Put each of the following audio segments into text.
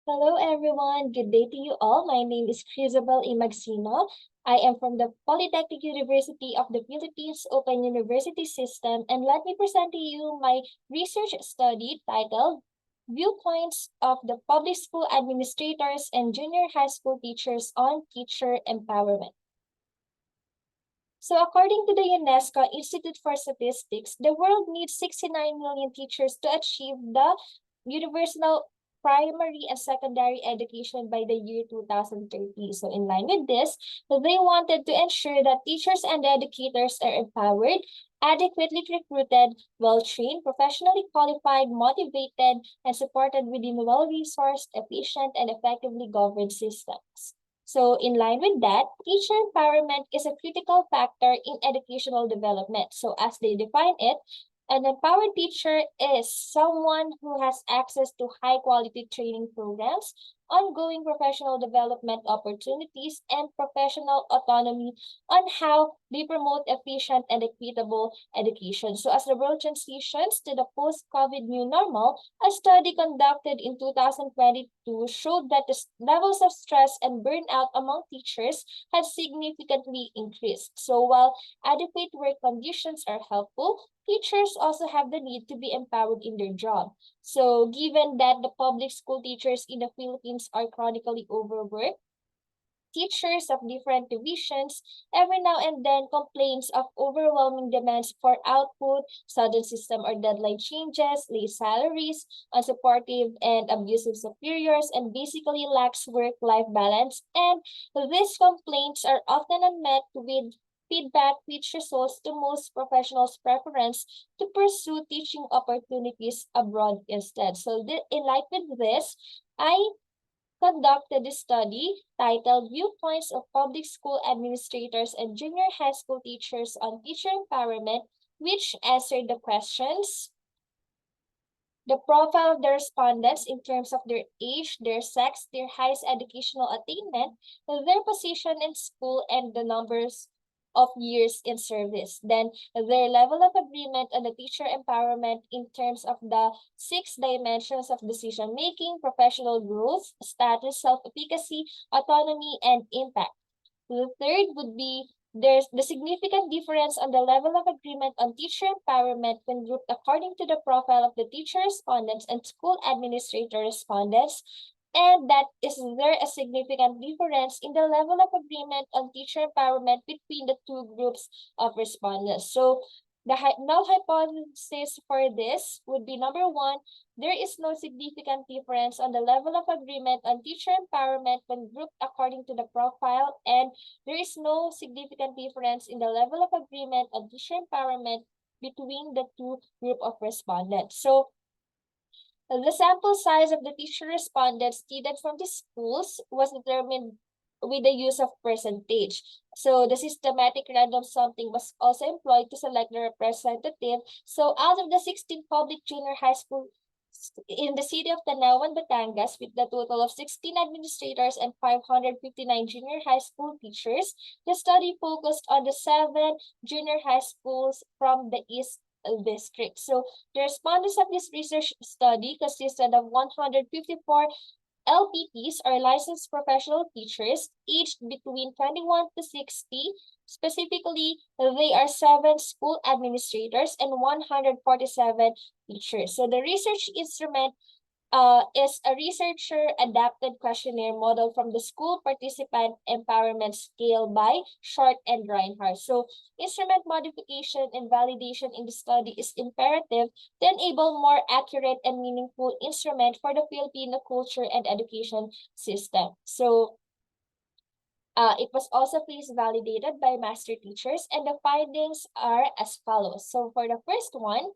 Hello everyone, good day to you all. My name is Chrizzabel Magsino. I am from the Polytechnic University of the Philippines Open University System, and let me present to you my research study titled Viewpoints of the Public School Administrators and Junior High School Teachers on Teacher Empowerment. So according to the UNESCO Institute for Statistics, the world needs 69 million teachers to achieve the universal primary and secondary education by the year 2030. So in line with this, they wanted to ensure that teachers and educators are empowered, adequately recruited, well-trained, professionally qualified, motivated, and supported within well-resourced, efficient, and effectively governed systems. So in line with that, teacher empowerment is a critical factor in educational development. So as they define it, an empowered teacher is someone who has access to high-quality training programs, ongoing professional development opportunities, and professional autonomy on how they promote efficient and equitable education. So as the world transitions to the post-COVID new normal, a study conducted in 2022 showed that the levels of stress and burnout among teachers have significantly increased. So while adequate work conditions are helpful, teachers also have the need to be empowered in their job. So given that the public school teachers in the Philippines are chronically overworked, teachers of different divisions every now and then complains of overwhelming demands for output, sudden system or deadline changes, late salaries, unsupportive and abusive superiors, and basically lacks work-life balance. And these complaints are often unmet with feedback which results to most professionals' preference to pursue teaching opportunities abroad instead. So in light with this, I conducted a study titled Viewpoints of Public School Administrators and Junior High School Teachers on Teacher Empowerment, which answered the questions, the profile of the respondents in terms of their age, their sex, their highest educational attainment, their position in school, and the numbers of years in service. Then their level of agreement on the teacher empowerment in terms of the 6 dimensions of decision-making, professional growth, status, self-efficacy, autonomy, and impact. The third would be there's the significant difference on the level of agreement on teacher empowerment when grouped according to the profile of the teacher respondents and school administrator respondents, and that is there a significant difference in the level of agreement on teacher empowerment between the two groups of respondents. So the null hypothesis for this would be number one, there is no significant difference on the level of agreement on teacher empowerment when grouped according to the profile, and there is no significant difference in the level of agreement on teacher empowerment between the two group of respondents. So the sample size of the teacher respondents needed from the schools was determined with the use of percentage. So the systematic random sampling was also employed to select the representative. So out of the 16 public junior high school in the city of Tanawan, Batangas, with the total of 16 administrators and 559 junior high school teachers, the study focused on the 7 junior high schools from the East District. So the respondents of this research study consisted of 154 LPTs, or licensed professional teachers, aged between 21 to 60. Specifically, they are 7 school administrators and 147 teachers. So the research instrument is a researcher-adapted questionnaire model from the School Participant Empowerment Scale by Short and Reinhardt. So instrument modification and validation in the study is imperative to enable more accurate and meaningful instrument for the Filipino culture and education system. So it was also please validated by master teachers, and the findings are as follows. So for the first one,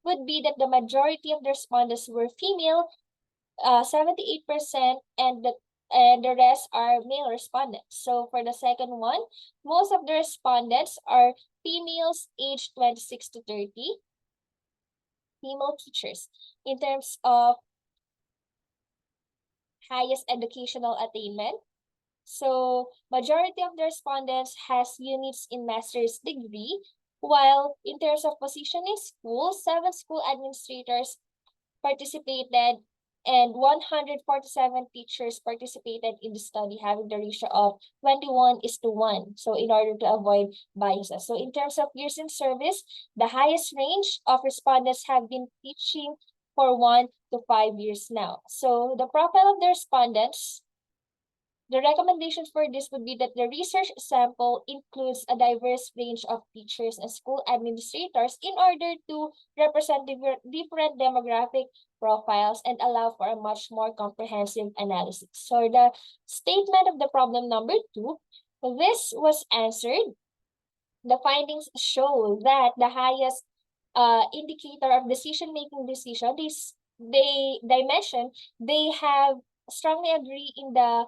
would be that the majority of the respondents were female, 78%, and the rest are male respondents. So for the second one, most of the respondents are females aged 26 to 30, female teachers. In terms of highest educational attainment, so majority of the respondents has units in master's degree, while in terms of position in school, 7 school administrators participated and 147 teachers participated in the study, having the ratio of 21:1. So in order to avoid biases. So in terms of years in service, the highest range of respondents have been teaching for 1 to 5 years now. So the profile of the respondents, the recommendation for this would be that the research sample includes a diverse range of teachers and school administrators in order to represent different demographic profiles and allow for a much more comprehensive analysis. So the statement of the problem number 2, this was answered. The findings show that the highest indicator of decision-making dimension, they have strongly agree in the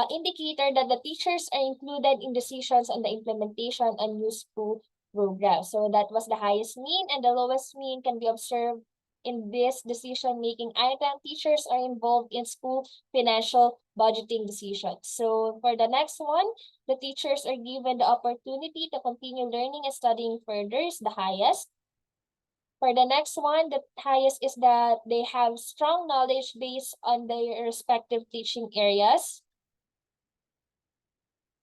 indicator that the teachers are included in decisions on the implementation on new school programs. So that was the highest mean, and the lowest mean can be observed in this decision-making item. Teachers are involved in school financial budgeting decisions. So for the next one, the teachers are given the opportunity to continue learning and studying further is the highest. For the next one, the highest is that they have strong knowledge based on their respective teaching areas.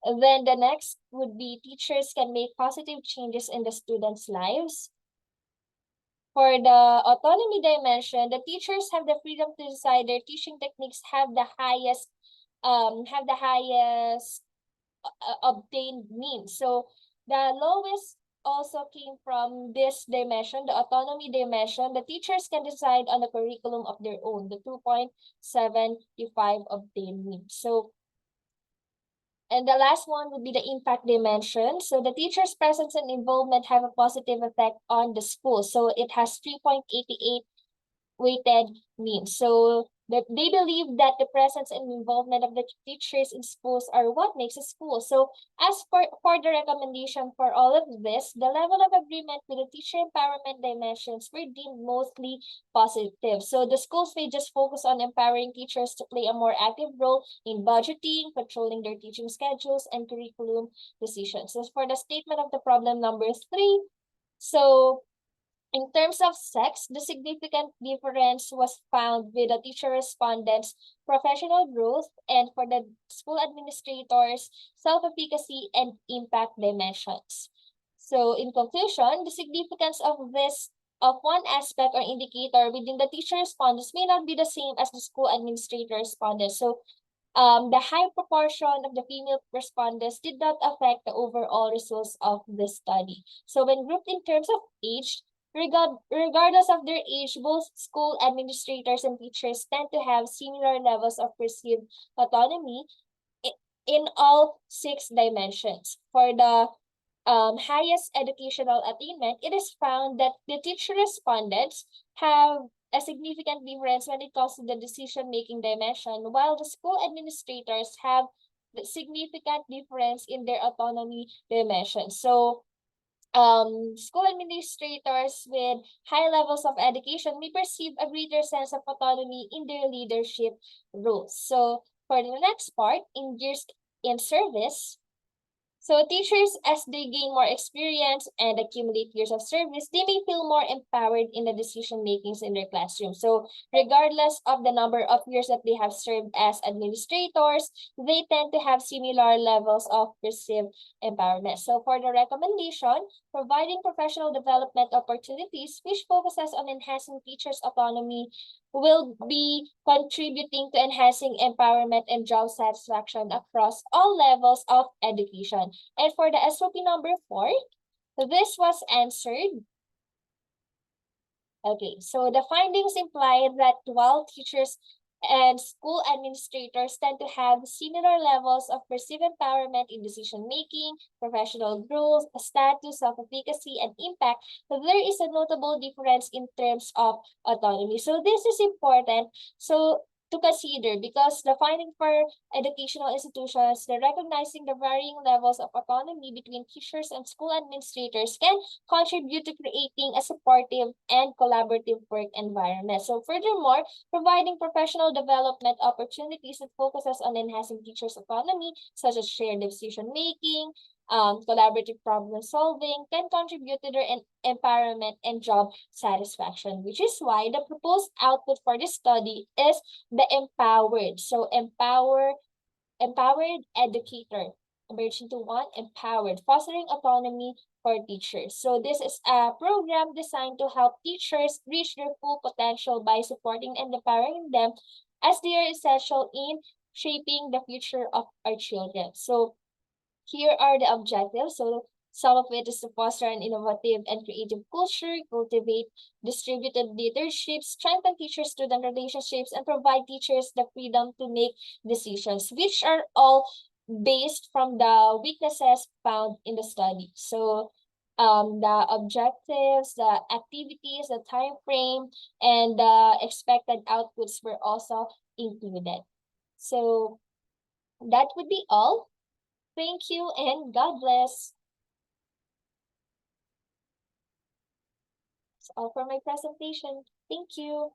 Then the next would be teachers can make positive changes in the students' lives. For the autonomy dimension, the teachers have the freedom to decide their teaching techniques have the highest obtained means. So the lowest also came from this dimension, the autonomy dimension. The teachers can decide on the curriculum of their own, the 2.75 obtained means. So and the last one would be the impact dimension. So the teacher's presence and involvement have a positive effect on the school. So it has 3.88 weighted means. So that they believe that the presence and involvement of the teachers in schools are what makes a school. So as for the recommendation for all of this, the level of agreement with the teacher empowerment dimensions were deemed mostly positive. So the schools may just focus on empowering teachers to play a more active role in budgeting, controlling their teaching schedules, and curriculum decisions. So for the statement of the problem number 3, so in terms of sex, the significant difference was found with the teacher respondents' professional growth and for the school administrators' self-efficacy and impact dimensions. So in conclusion, the significance of one aspect or indicator within the teacher respondents may not be the same as the school administrator respondents. So the high proportion of the female respondents did not affect the overall results of the study. So when grouped in terms of age, regardless of their age, both school administrators and teachers tend to have similar levels of perceived autonomy in all 6 dimensions. For the highest educational attainment, it is found that the teacher respondents have a significant difference when it comes to the decision-making dimension, while the school administrators have the significant difference in their autonomy dimension. So school administrators with high levels of education may perceive a greater sense of autonomy in their leadership roles. So for the next part, in years in service, so teachers, as they gain more experience and accumulate years of service, they may feel more empowered in the decision makings in their classroom. So regardless of the number of years that they have served as administrators, they tend to have similar levels of perceived empowerment. So for the recommendation, providing professional development opportunities which focuses on enhancing teachers' autonomy will be contributing to enhancing empowerment and job satisfaction across all levels of education. And for the SOP number 4, this was answered. Okay, so the findings imply that while teachers and school administrators tend to have similar levels of perceived empowerment in decision-making, professional growth, status, self-efficacy, and impact, there is a notable difference in terms of autonomy. So this is important to consider because the finding for educational institutions, the recognizing the varying levels of autonomy between teachers and school administrators can contribute to creating a supportive and collaborative work environment. So furthermore, providing professional development opportunities that focuses on enhancing teachers' autonomy, such as shared decision-making, collaborative problem solving can contribute to their empowerment and job satisfaction, which is why the proposed output for this study is the empowered. So empowered educator. Emerging to one, empowered, fostering autonomy for teachers. So this is a program designed to help teachers reach their full potential by supporting and empowering them, as they are essential in shaping the future of our children. So here are the objectives. So some of it is to foster an innovative and creative culture, cultivate distributed leadership, strengthen teacher-student relationships, and provide teachers the freedom to make decisions, which are all based from the weaknesses found in the study. So the objectives, the activities, the time frame, and the expected outputs were also included. So that would be all. Thank you and God bless. That's all for my presentation. Thank you.